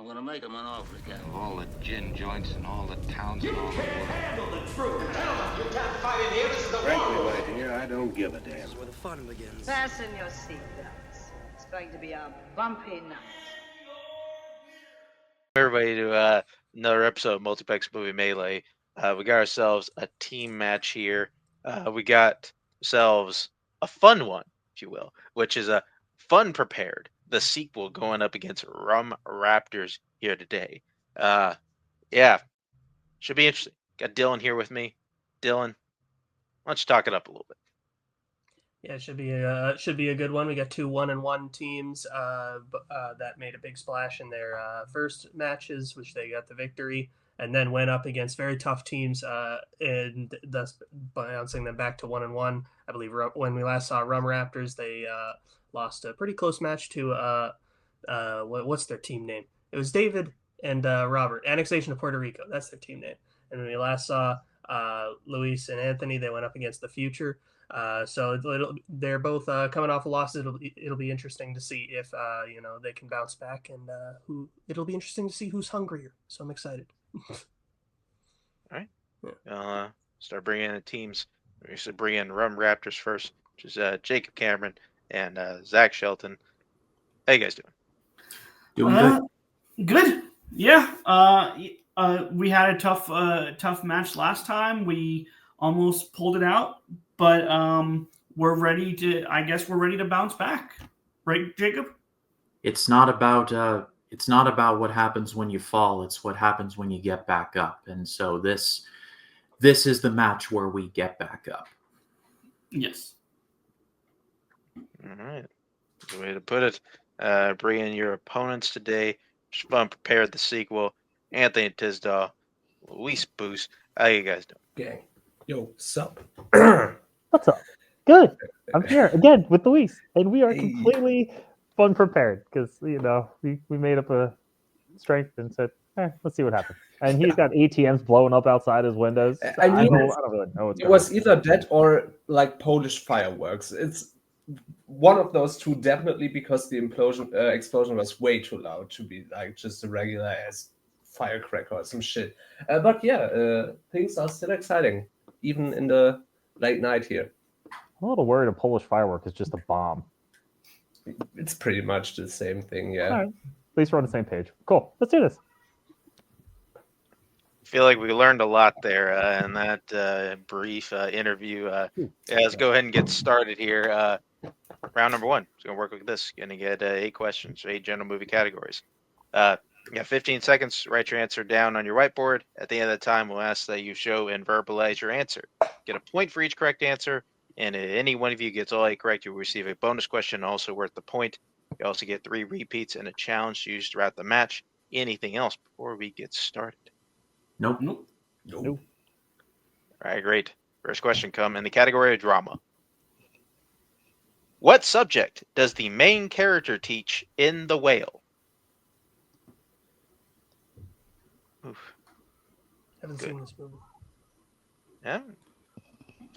gonna make him an offer again. Of all the gin joints and all the towns and all the Can't world. handle the truth. Gentlemen, you can't fight in here. This is the Frankly, war. my dear, I don't give a damn. This is where the fun begins. Fasten your seatbelts. It's going to be a bumpy night. Everybody to another episode of Multiplex Movie Melee. We got ourselves a team match here. We got ourselves a fun one, if you will, which is a FUNprepared, the sequel going up against Raptors here today. Yeah, should be interesting. Got Dylan here with me. Dylan, why don't you talk it up a little bit? Yeah, it should be a good one. We got two 1-1 teams that made a big splash in their first matches, which they got the victory, and then went up against very tough teams, and thus bouncing them back to 1-1. I believe when we last saw Raptors, they lost a pretty close match to what's their team name? It was David and Robert. Annexation of Puerto Rico. That's their team name. And when we last saw Luis and Anthony, they went up against the Future. So they're both coming off a loss. It'll be interesting to see if they can bounce back, and it'll be interesting to see who's hungrier. So I'm excited. All right. Yeah. Start bringing in the teams. We should bring in Raptors first, which is Jacob Cameron and Zach Shelton. How you guys doing? Doing good. Good. Yeah. We had a tough match last time. We almost pulled it out, but we're ready to bounce back. Right, Jacob? It's not about what happens when you fall. It's what happens when you get back up. And so this is the match where we get back up. Yes. All right. Good way to put it. Bring in your opponents today. FUNprepared, the sequel. Anthony Tisdall, Luis Boost. How you guys doing? Gang. Yo, sup? What's up? Good. I'm here again with Luis, and we are completely FUNprepared because we made up a strength and said, let's see what happens. And he's got ATMs blowing up outside his windows. I don't really know what's it was either that or like Polish fireworks. It's one of those two, definitely, because the explosion was way too loud to be like just a regular ass firecracker or some shit. But yeah, things are still exciting, even in the late night here. I'm a little worried a Polish firework is just a bomb. It's pretty much the same thing, yeah. All right. At least we're on the same page. Cool. Let's do this. I feel like we learned a lot there in that brief interview. Let's go ahead and get started here. Round number one. It's going to work like this. You're going to get 8 questions, 8 general movie categories. You got 15 seconds. Write your answer down on your whiteboard. At the end of the time, we'll ask that you show and verbalize your answer. Get a point for each correct answer. And if any one of you gets all 8 correct, you'll receive a bonus question also worth the point. You also get 3 repeats and a challenge to use throughout the match. Anything else before we get started? Nope. All right, great. First question come in the category of drama. What subject does the main character teach in The Whale? Oof. Haven't seen this movie. Yeah,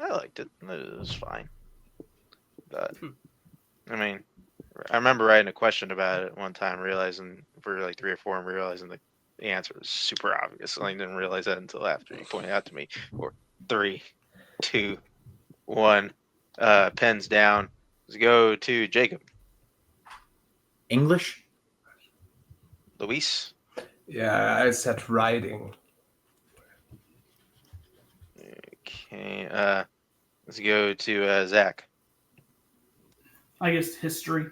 I liked it. It was fine. But I mean, I remember writing a question about it one time, realizing for like 3 or 4, and realizing the answer was super obvious. I didn't realize that until after you pointed out to me. 4, 3, 2, 1. Pens down. Let's go to Jacob. English? Luis? Yeah, I said writing. Okay. Let's go to Zach. I guess history.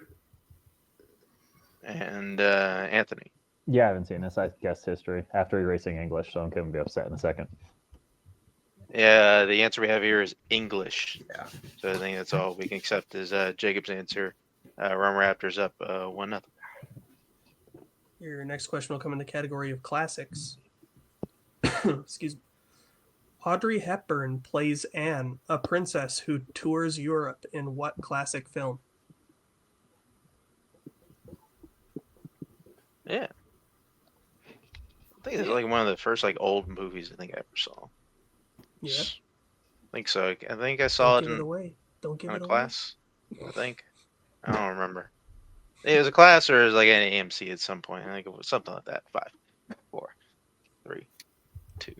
And Anthony. Yeah, I haven't seen this. I guess history after erasing English, so I'm going to be upset in a second. Yeah, the answer we have here is English. Yeah. So I think that's all we can accept is Jacob's answer. Raptors up 1-0. Your next question will come in the category of classics. Excuse me. Audrey Hepburn plays Anne, a princess who tours Europe in what classic film? Yeah. I think it's like one of the first like old movies I think I ever saw. Yeah. I think so. I think I saw Don't it give it away. Don't give in it a away. class. I think. I don't remember. It was a class, or it was like an AMC at some point. I think it was something like that. 5, 4, 3, 2,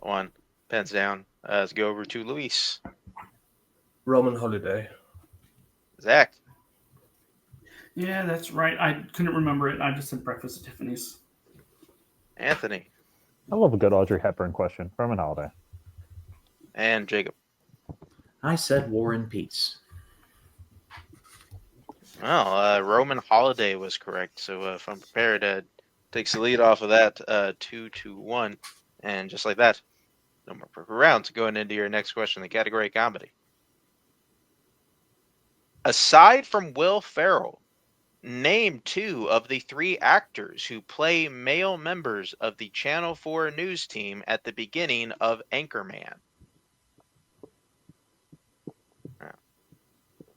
1. Pens down. Let's go over to Luis. Roman holiday. Zach. Yeah, that's right. I couldn't remember it. I just said Breakfast at Tiffany's. Anthony. I love a good Audrey Hepburn question. Roman holiday. And Jacob. I said War and Peace. Well, Roman holiday was correct. So FUNprepared takes the lead off of that 2-1. And just like that, no more purple rounds. Going into your next question, the category comedy. Aside from Will Ferrell, name 2 of the 3 actors who play male members of the Channel 4 news team at the beginning of Anchorman.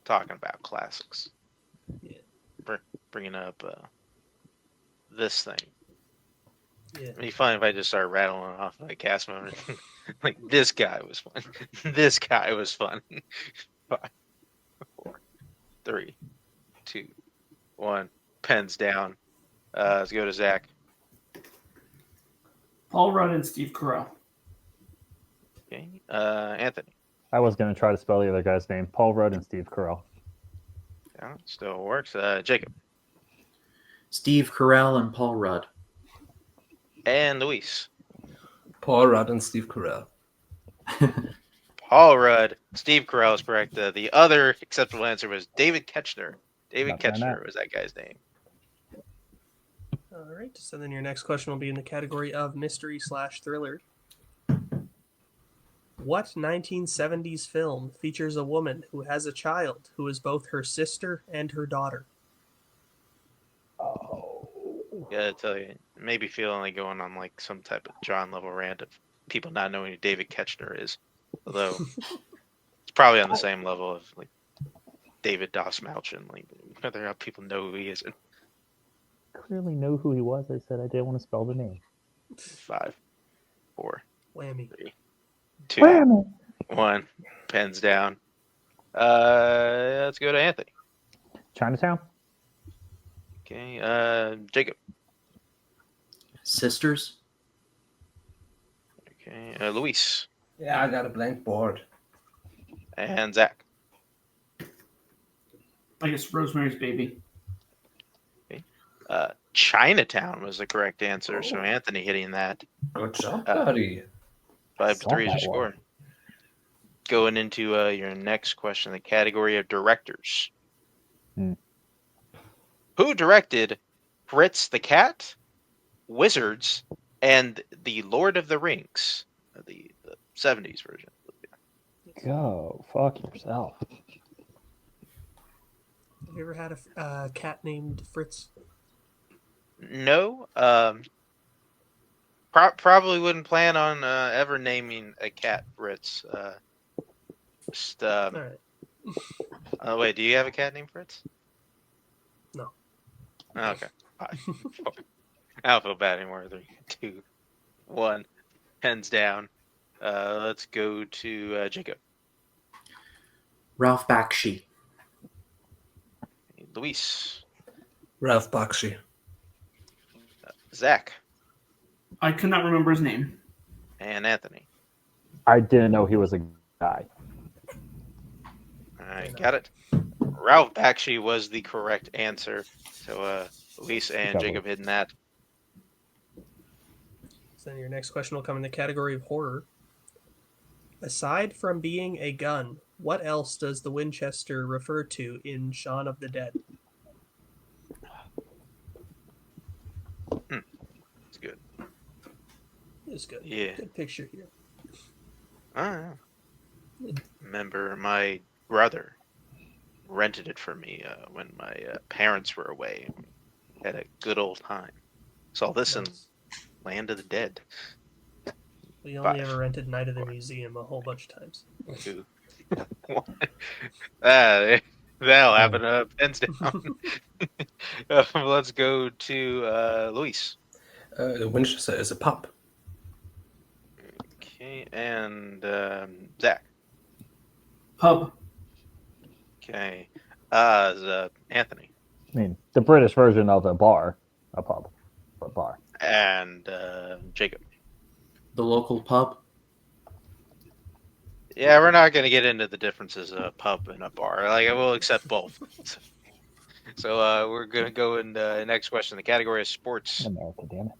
Talking about classics. Yeah. Bringing up this thing. Yeah. It'd be fun if I just start rattling off like cast members. Like, this guy was fun. This guy was fun. 5, 4, 3, 2, 1. Pens down. Let's go to Zach. Paul Rudd and Steve Carell. Okay. Anthony. I was going to try to spell the other guy's name. Paul Rudd and Steve Carell. Yeah, still works. Jacob. Steve Carell and Paul Rudd. And Luis. Paul Rudd and Steve Carell. Paul Rudd. Steve Carell is correct. The other acceptable answer was David Ketchner. David Not bad. Ketchner was that guy's name. All right. So then your next question will be in the category of mystery/thriller. What 1970s film features a woman who has a child who is both her sister and her daughter? Gotta tell you, it may be feeling like going on like some type of John level rant of people not knowing who David Ketchner is. Although it's probably on the same level of like David Dosmalchin, like whether or not people know who he is. Clearly know who he was. I said I didn't want to spell the name. 5, 4, Whammy. 3, 2, Whammy. 1. Pens down. Let's go to Anthony. Chinatown. Okay. Jacob. Sisters. Okay. Luis. Yeah, I got a blank board. And Zach. I guess Rosemary's Baby. Chinatown was the correct answer. So Anthony hitting that. Good job, buddy. 5-3 is your that score. one. Going into your next question, the category of directors. Who directed Fritz the Cat, Wizards, and the Lord of the Rings? The 70s version. Go fuck yourself. Have you ever had a cat named Fritz? No. Probably wouldn't plan on ever naming a cat Fritz. Just, All right. wait, do you have a cat named Fritz? No. Okay. 5, 4. I don't feel bad anymore. 3, 2, 1. Pens down. Let's go to Jacob. Ralph Bakshi. Luis. Ralph Bakshi. Zach. I could not remember his name. And Anthony. I didn't know he was a guy. All right, got it. Ralph Bakshi was the correct answer. So Luis and Got Jacob hitting that. So then your next question will come in the category of horror. Aside from being a gun, what else does the Winchester refer to in Shaun of the Dead? It's good. It's good. Yeah. Good picture here. Oh, yeah. Remember, my brother rented it for me when my parents were away. Had a good old time. Saw this in Nice. Land of the Dead. We only 5, ever rented Night of the Museum a whole bunch of times. 2, 1. That'll happen. Pens down. Let's go to Luis. The Winchester is a pup. Okay, and Zach. Pub. Okay, Anthony. mean, the British version of a bar, a pub, a bar. And Jacob. The local pub. Yeah, we're not going to get into the differences of a pub and a bar. Like, I will accept both. So we're going to go in the next question. The category is sports. America, damn it.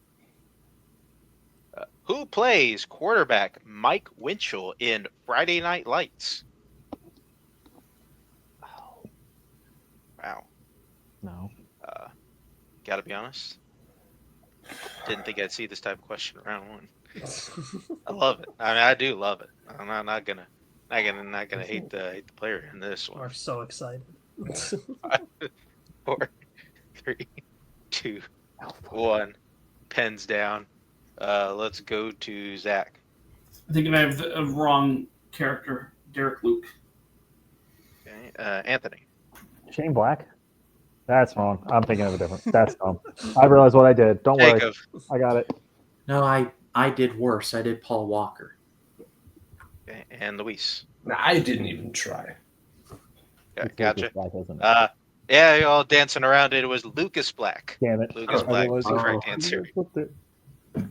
Who plays quarterback Mike Winchell in Friday Night Lights? Oh, Wow. no. Gotta be honest. Didn't think I'd see this type of question around one. I love it. I mean, I do love it. I'm not gonna hate the player in this one. We're so excited. 4, 3, 2, 1. Pens down. Let's go to Zach. I think I have the wrong character, Derek Luke. Okay. Anthony. Shane Black? That's wrong. I'm thinking of a different. That's dumb. I realized what I did. Don't worry. Jacob. I got it. No, I did worse. I did Paul Walker. Okay. And Luis. I didn't even try. Yeah, gotcha. Black, isn't it? Yeah, you're all dancing around it. It was Lucas Black. Damn it. Lucas I Black realized was the it. correct answer. That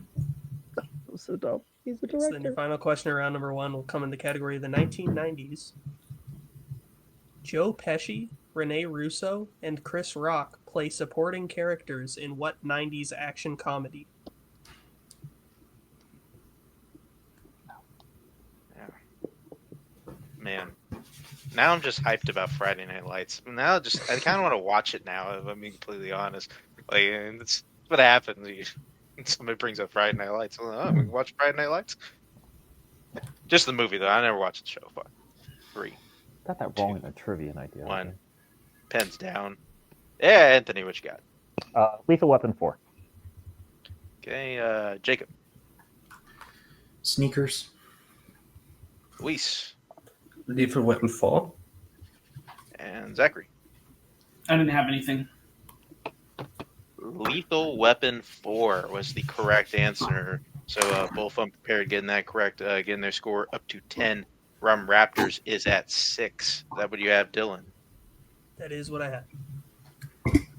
was so dumb. He's the So then your director. final question around number 1 will come in the category of the 1990s. Joe Pesci, Rene Russo, and Chris Rock play supporting characters in what 90s action comedy? Man, now I'm just hyped about Friday Night Lights. Now I kind of want to watch it now, if I'm being completely honest. Like, and it's what happens. Somebody brings up Friday Night Lights. Oh, we can watch Friday Night Lights? Just the movie, though. I never watched the show. 3, Got that wrong in the trivia idea. 1. Pens down. Yeah, Anthony, what you got? Lethal Weapon 4. Okay, Jacob. Sneakers. Luis. Lethal Weapon 4. And Zachary. I didn't have anything. Lethal Weapon 4 was the correct answer. So both unprepared getting that correct, getting their score up to 10. Raptors is at 6. Is that what you have, Dylan? That is what I had.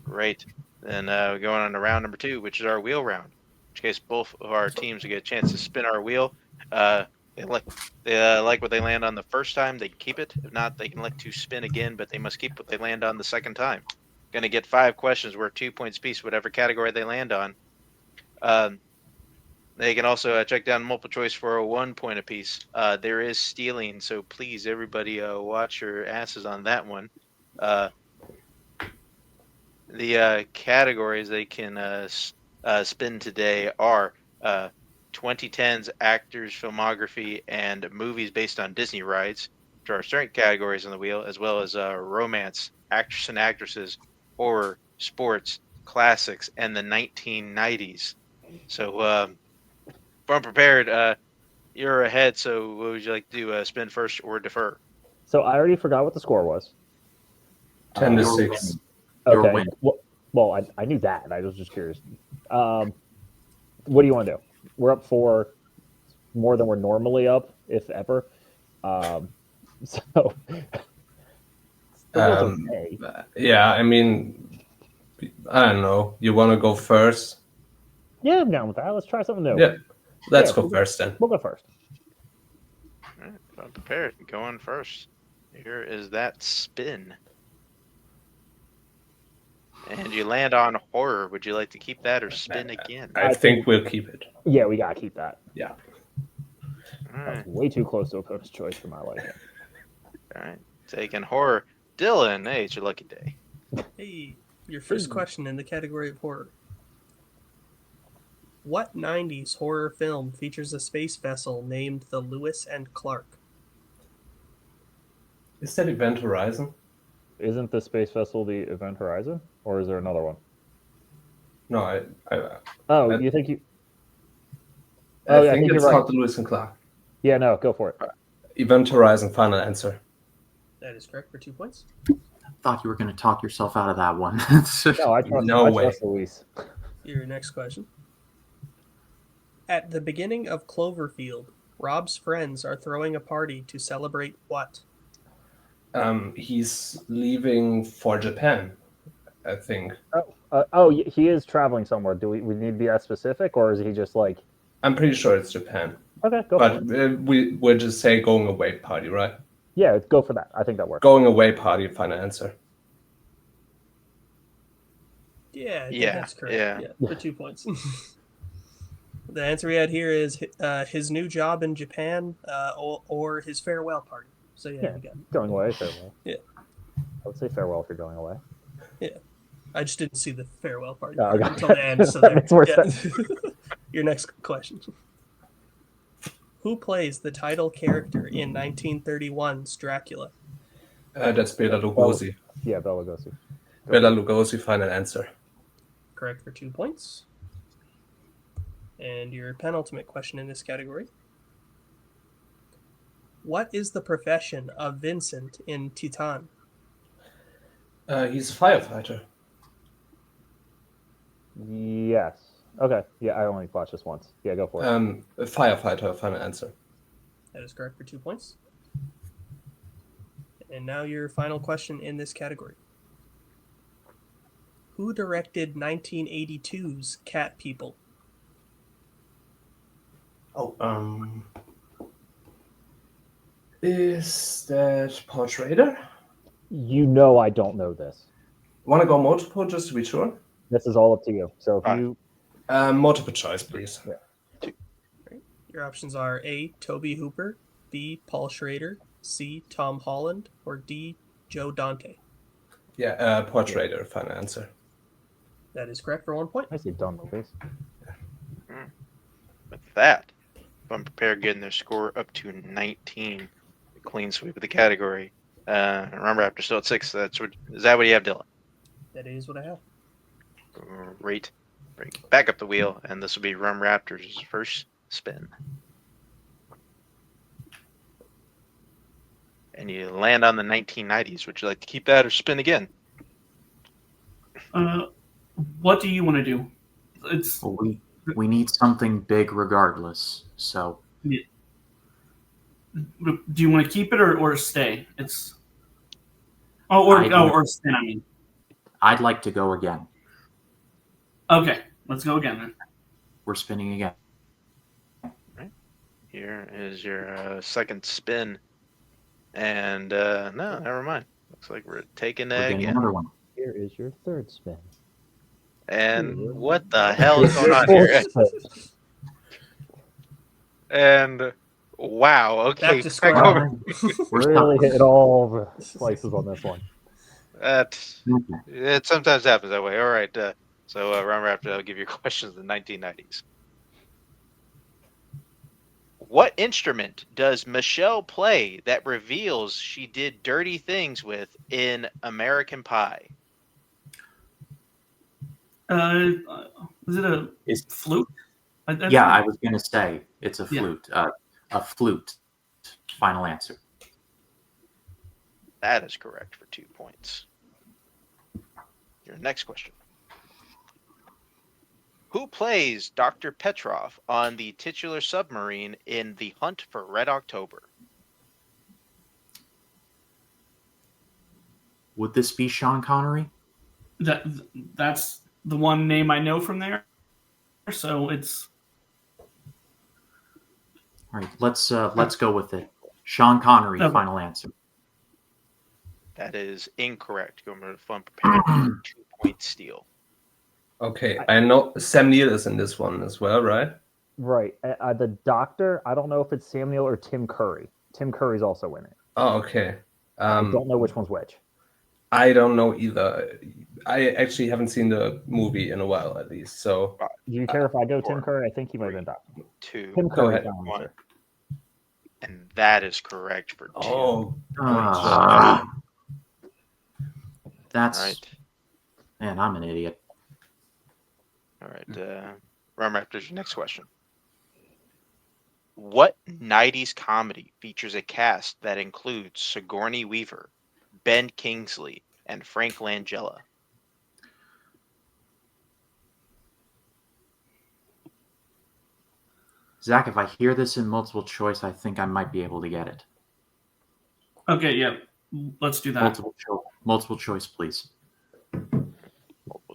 Great. Then we're going on to round number 2, which is our wheel round. In which case, both of our teams will get a chance to spin our wheel. They like what they land on the first time, they keep it. If not, they can elect to spin again, but they must keep what they land on the second time. Going to get 5 questions worth 2 points apiece, whatever category they land on. They can also check down multiple choice for a 1 point apiece. There is stealing, so please, everybody, watch your asses on that one. The categories they can spin today are 2010s actors, filmography, and movies based on Disney rides, which are certain categories on the wheel, as well as romance, actors and actresses, horror, sports, classics, and the 1990s. So, FUNprepared, you're ahead. So, what would you like to do? Spin first or defer? So I already forgot what the score was. 10 to You're 6. Your Okay. win. Well, I knew that. I was just curious. What do you want to do? We're up 4, more than we're normally up, if ever. So, okay. Yeah, I mean, I don't know. You want to go first? Yeah, I'm down with that. Let's try something new. Yeah, let's Yeah, go we'll first then. We'll go first. All right, FUNprepared, going first. Here is that spin. And you land on horror. Would you like to keep that or spin again? I think we'll keep it. Yeah, we gotta keep that. Yeah. All That's right. way too close to a coach's choice for my liking. All right. Taking horror. Dylan, hey, it's your lucky day. Hey, your first question in the category of horror. What 90s horror film features a space vessel named the Lewis and Clark? Is that Event Horizon? Isn't the space vessel the Event Horizon, or is there another one? No, I Oh, I- you think you? I Oh, yeah, I think think it's you're right. not the Lewis and Clark. Yeah, no, go for it. Event Horizon, final answer. That is correct for 2 points. Thought you were going to talk yourself out of that one. No, I trust. No I way. trust Luis. Your next question. At the beginning of Cloverfield, Rob's friends are throwing a party to celebrate what? He's leaving for Japan. I think. He is traveling somewhere. Do we need to be that specific, or is he just like? I'm pretty sure it's Japan. Okay, go But for it. we'll just say going away party, right? Yeah, go for that. I think that works. Going away party, final answer. Yeah, I think Yeah, that's correct. yeah. Yeah, for 2 points. The answer we had here is his new job in Japan, or his farewell party. So yeah, Yeah, you got it. going away, farewell. Yeah. I would say farewell if you're going away. I just didn't see the farewell party Oh, part okay. until the end. So there, Makes more yeah. sense. Your next question. Who plays the title character in 1931's Dracula? That's Bela Lugosi. Yeah, Bela Lugosi. Bela Lugosi, final answer. Correct for 2 points. And your penultimate question in this category. What is the profession of Vincent in Titan? He's a firefighter. Yes. Okay. Yeah, I only watched this once. Yeah, go for it. A firefighter, final answer. That is correct for 2 points. And now your final question in this category. Who directed 1982's Cat People? Is that Paul Schrader? You know I don't know this. Want to go multiple just to be sure? This is all up to you. So if you multiple choice, please. Yeah. Your options are A, Toby Hooper, B, Paul Schrader, C, Tom Holland, or D, Joe Dante. Yeah, Paul Schrader, final answer. That is correct for 1 point. I see dumb movies. With that, FUNprepared getting their score up to 19. A clean sweep of the category. Remember, after still at 6. Is that what you have, Dylan? That is what I have. Great. Back up the wheel, and this will be Raptors' first spin. And you land on the 1990s. Would you like to keep that or spin again? What do you want to do? It's Well, we need something big regardless. So do you want to keep it or stay? It's or spin. I mean, I'd like to go again. okay, let's go again then. We're spinning again. Here is your second spin. And no, never mind. Looks like we're taking We're that getting again. another one. Here is your third spin. And what the hell is going on here? And wow, okay. Back to square back over. one. We're Really stuck. hit all the slices on this one. It sometimes happens that way. All right. So Ron Raptor, I'll give you questions in the 1990s. What instrument does Michelle play that reveals she did dirty things with in American Pie? Is it a flute? I was going to say it's a flute. A flute. Final answer. That is correct for 2 points. Your next question. Who plays Dr. Petrov on the titular submarine in The Hunt for Red October? Would this be Sean Connery? That's the one name I know from there. So it's All right, let's go with it. Sean Connery, Okay. final answer. That is incorrect. Going to FUNprepared 2 point steal. Okay, I know Sam Neill is in this one as well, right? Right. The doctor, I don't know if it's Sam Neill or Tim Curry. Tim Curry's also in it. Oh, okay. I don't know which one's which. I don't know either. I actually haven't seen the movie in a while, at least. So Do you care if I go Tim Curry? I think he might have been doctor. 2. Tim Go Curry. ahead. Final answer. And that is correct for 2. oh, That's All right. man, I'm an idiot. All right. Ron Raptors, your next question. What 90s comedy features a cast that includes Sigourney Weaver, Ben Kingsley, and Frank Langella? Zach, if I hear this in multiple choice, I think I might be able to get it. okay. Yeah, let's do that. Multiple choice, please.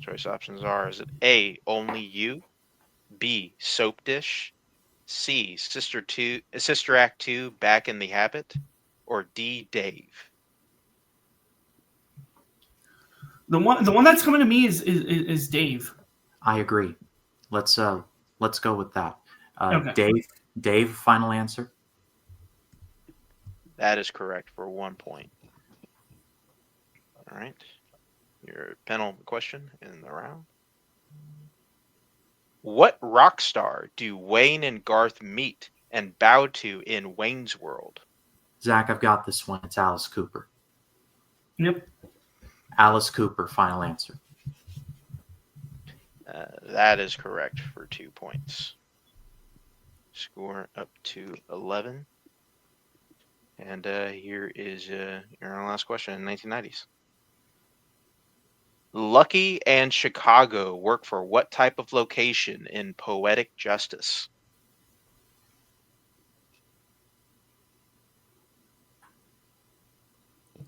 choice options are: is it A, Only You, B, Soap Dish, C, Sister Act 2, Back in the Habit, or D, Dave? The one that's coming to me is Dave. I agree. Let's go with that. Okay. Dave, final answer. That is correct for 1 point. All right. Your penultimate question in the round. What rock star do Wayne and Garth meet and bow to in Wayne's World? Zach, I've got this one. It's Alice Cooper. Yep. Alice Cooper, final answer. That is correct for 2 points. Score up to 11. And here is your last question in 1990s. Lucky and Chicago work for what type of location in Poetic Justice?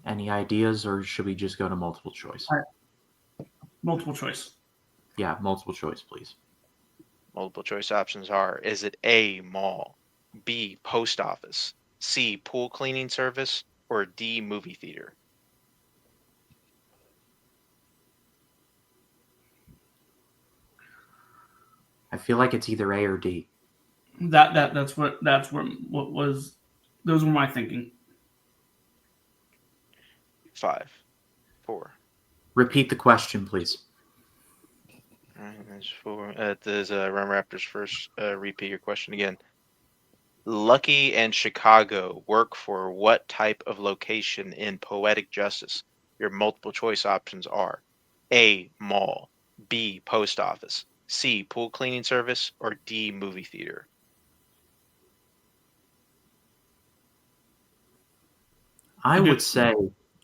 Any ideas, or should we just go to multiple choice? Multiple choice. Yeah, multiple choice, please. Multiple choice options are: is it A, mall, B, post office, C, pool cleaning service, or D, movie theater? I feel like it's either A or D. That's what was those were my thinking. 5, 4. Repeat the question, please. All right, that's 4. Does Rum Raptors first repeat your question again? Lucky and Chicago work for what type of location in Poetic Justice? Your multiple choice options are A, mall, B, post office, C, pool cleaning service, or D, movie theater.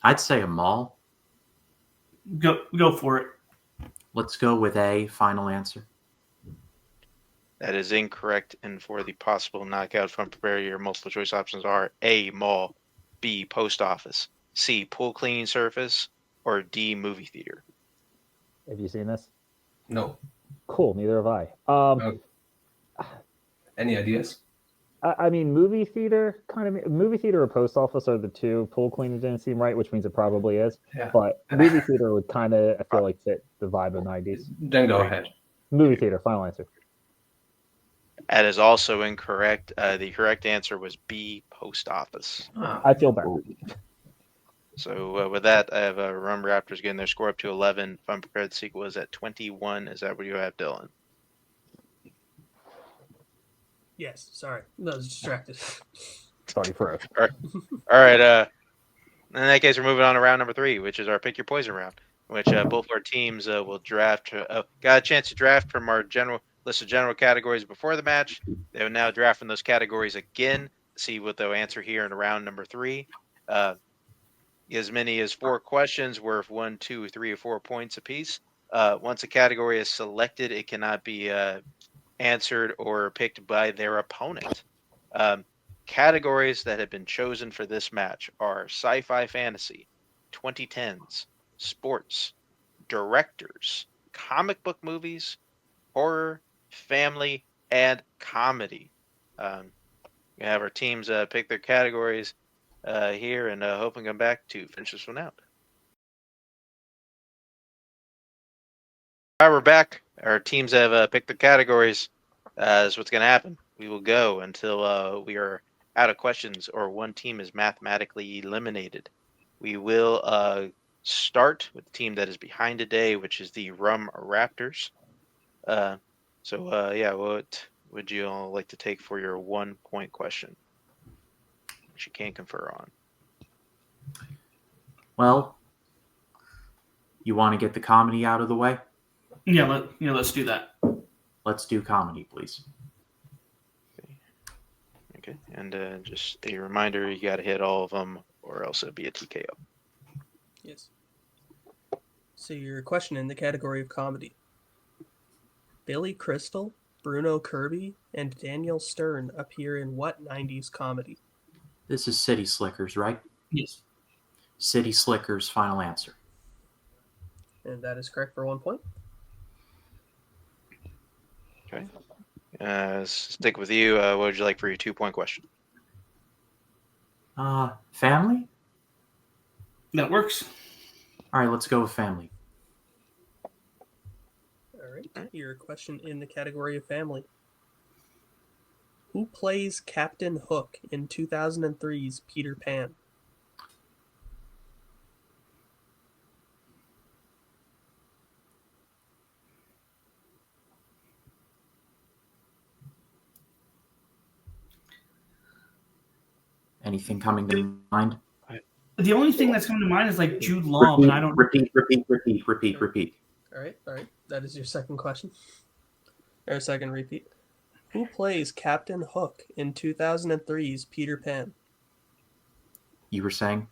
I'd say a mall. Go for it. Let's go with A, final answer. That is incorrect, and for the possible knockout from FUNprepared, your multiple choice options are A, mall, B, post office, C, pool cleaning service, or D, movie theater. Have you seen this? No. Cool. Neither have I. Any ideas? I mean, movie theater or post office are the two. Pool cleaning didn't seem right, which means it probably is. Yeah. But movie theater would kind of, I feel like, fit the vibe of the 90s. Then go ahead. Movie theater, final answer. That is also incorrect. The correct answer was B, post office. I feel better. So with that, I have Rum Raptors getting their score up to 11. FUNprepared sequel is at 21. Is that what you have, Dylan? Yes, sorry. I was distracted. Sorry for it. All right. In that case, we're moving on to round number 3, which is our Pick Your Poison round, which both our teams will draft. Got a chance to draft from our list of general categories before the match. They will now draft from those categories again, see what they'll answer here in round number 3. As many as 4 questions worth 1, 2, 3, or 4 points apiece. Once a category is selected, it cannot be answered or picked by their opponent. Categories that have been chosen for this match are sci-fi fantasy, 2010s, sports, directors, comic book movies, horror, family, and comedy. We have our teams pick their categories here, and hoping come back to finish this one out. All right, we're back. Our teams have picked the categories. That's what's going to happen. We will go until we are out of questions or one team is mathematically eliminated. We will start with the team that is behind today, which is the Rum Raptors. What would you all like to take for your 1 point question, which you can confer on? Well, you want to get the comedy out of the way? Yeah, let's do that. Let's do comedy, please. Okay, and just a reminder, you got to hit all of them or else it'll be a TKO. Yes. So your question in the category of comedy. Billy Crystal, Bruno Kirby, and Daniel Stern appear in what 90s comedy? This is City Slickers, right? Yes. City Slickers, final answer. And that is correct for 1 point. Okay. Stick with you. What would you like for your 2-point question? Family? That works. All right, let's go with family. All right. Your question in the category of family. Who plays Captain Hook in 2003's Peter Pan? Anything coming to mind? The only thing that's coming to mind is like Jude Law, but I don't. Repeat. All right. That is your second question. Or second repeat. Who plays Captain Hook in 2003's Peter Pan? You were saying?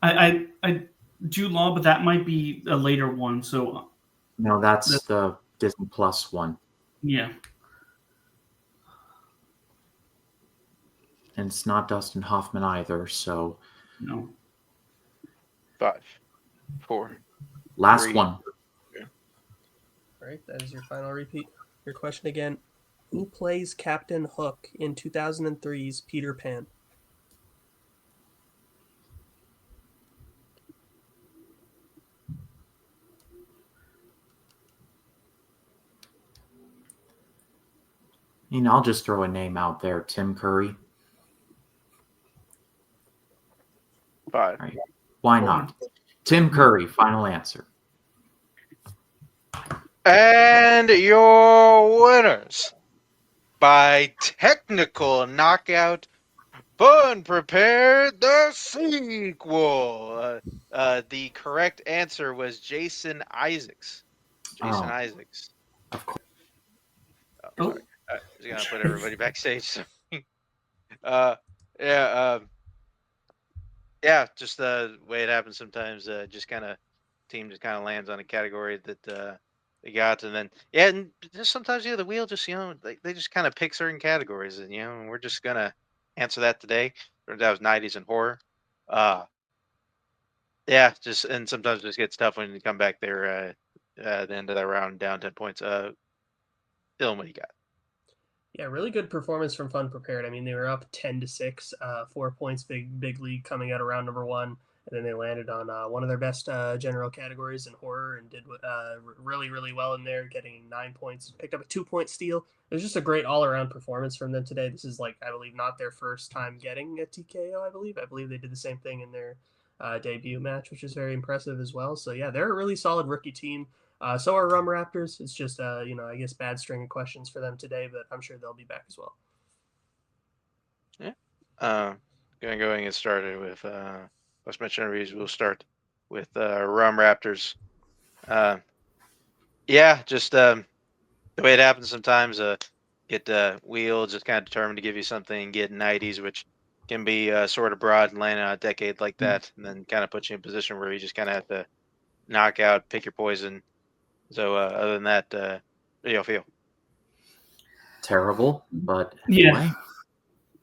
I Jude Law, but that might be a later one. So No, that's the Disney Plus one. yeah. And it's not Dustin Hoffman either, so No. 5, 4. last 3. one. All right, that is your final repeat. Your question again. Who plays Captain Hook in 2003's Peter Pan? I'll just throw a name out there. Tim Curry. 5. All right. Why not? Tim Curry, final answer. And your winners by technical knockout, FUNprepared the sequel. The correct answer was Jason Isaacs. Isaacs. Of course. Oh, sorry. I was gonna put everybody backstage. Yeah. Yeah, just the way it happens sometimes. Just kind of team just kind of lands on a category that they got, and then and just sometimes the wheel just they just kind of pick certain categories, and and we're just gonna answer that today. That was 90s and horror. Yeah, just and sometimes it just gets tough when you come back there at the end of that round down 10 points. Dylan, what do you got? Yeah, really good performance from FUNprepared. I mean, they were up 10-6, 4 points, big lead coming out of round number 1, and then they landed on one of their best general categories in horror and did really well in there, getting 9 points. Picked up a 2-point steal. It was just a great all-around performance from them today. This is I believe, not their first time getting a TKO. I believe they did the same thing in their debut match, which is very impressive as well. So yeah, they're a really solid rookie team. So are Raptors. It's just, I guess bad string of questions for them today, but I'm sure they'll be back as well. Yeah. Going to get started with West Metro interviews. We'll start with Raptors. Yeah, just the way it happens sometimes. Get wheel just kind of determined to give you something. Get 90s, which can be sort of broad and land on a decade like that, and then kind of put you in a position where you just kind of have to knock out, pick your poison. So other than that, how do you feel? Terrible, but anyway.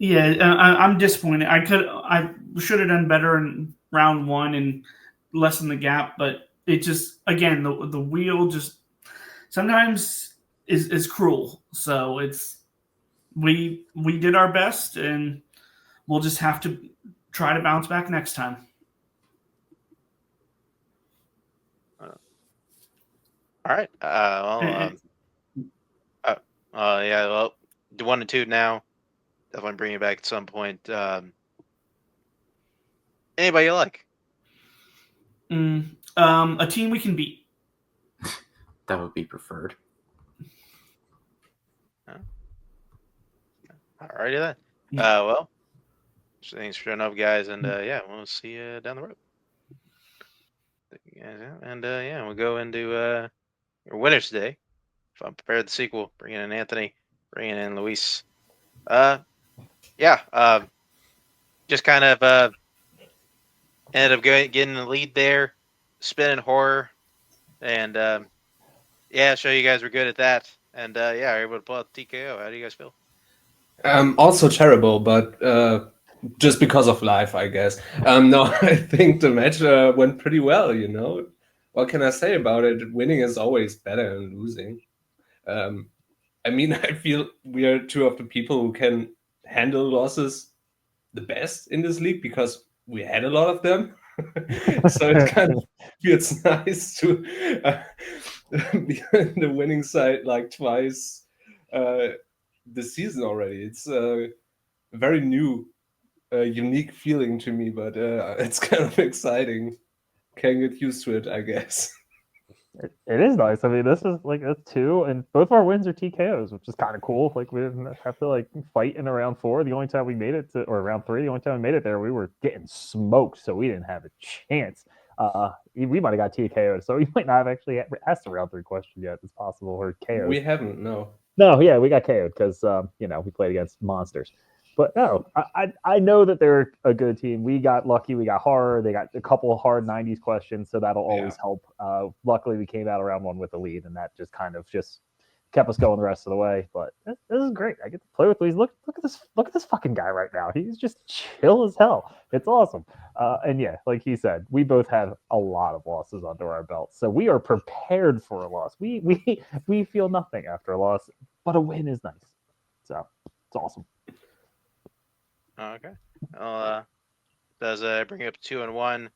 I'm disappointed. I should have done better in round 1 and lessen the gap, but it just, again, the wheel just sometimes is cruel. So we did our best, and we'll just have to try to bounce back next time. All right. Yeah. Well, 1 and 2 now. Definitely bring it back at some point. Anybody you like? A team we can beat. That would be preferred. Alrighty then. Well, thanks for showing up, guys, and we'll see you down the road. And we'll go into your winners today. FUNprepared the sequel, bringing in Anthony, bringing in Luis. Just kind of ended up getting the lead there, spinning horror, and show you guys were good at that, and were able to pull out the TKO. How do you guys feel? Also terrible, but just because of life, I guess. No, I think the match went pretty well. What can I say about it? Winning is always better than losing. I mean, I feel we are two of the people who can handle losses the best in this league because we had a lot of them. So it kind of feels nice to be on the winning side like twice this season already. It's a very new, unique feeling to me, but it's kind of exciting. Can't get used to it, I guess. It is nice. I mean, this is like a 2, and both our wins are TKOs, which is kind of cool. Like we didn't have to like fight in a round 4. The only time we made it to, or round 3, the only time we made it there, we were getting smoked, so we didn't have a chance. We might have got TKO'd, so we might not have actually asked the round 3 question yet. It's possible, or KO'd. We haven't, no. No, yeah, we got KO'd because we played against monsters. But no, I know that they're a good team. We got lucky. We got hard. They got a couple of hard 90s questions, so that'll always help. Luckily, we came out of round 1 with a lead, and that just kind of just kept us going the rest of the way. But this is great. I get to play with these. Look at this fucking guy right now. He's just chill as hell. It's awesome. And yeah, like he said, we both have a lot of losses under our belts, so we are prepared for a loss. We feel nothing after a loss, but a win is nice. So it's awesome. Okay. Well, does bring up 2-1.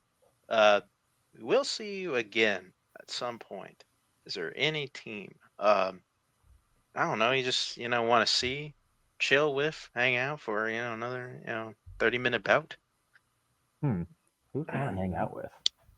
We'll see you again at some point. Is there any team? I don't know. You just want to see, chill with, hang out for another 30-minute bout. Who can I hang out with?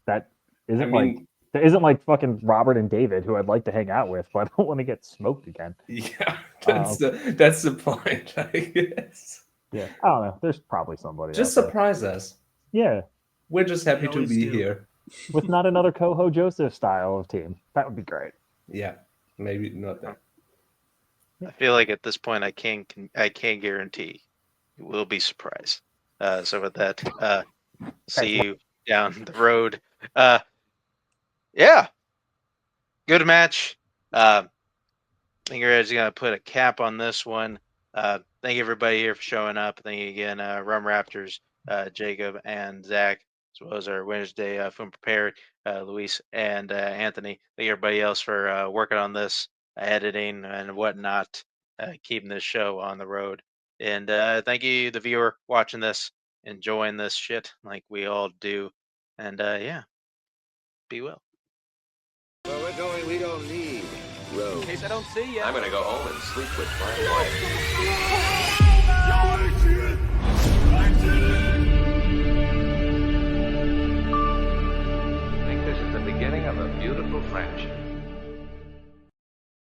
That isn't like fucking Robert and David, who I'd like to hang out with, but I don't want to get smoked again. Yeah, that's the point, I guess. Yeah, I don't know. There's probably somebody. Just surprise us. Yeah, we're just happy to be here with not another Coho Joseph style of team. That would be great. Yeah, maybe not that. I feel like at this point I can't guarantee you will be surprised. So with that, see you down the road. Yeah, good match. I think you're guys gonna put a cap on this one. Thank you everybody here for showing up. Thank you again, Rum Raptors, Jacob and Zach, as well as our Wednesday FUNprepared, Luis and Anthony. Thank you everybody else for working on this, editing and whatnot, keeping this show on the road. And thank you, the viewer watching this, enjoying this shit like we all do. And yeah, be well. Where we're going, we don't need roads. In case I don't see you. I'm gonna go home and sleep with my wife. I think this is the beginning of a beautiful friendship.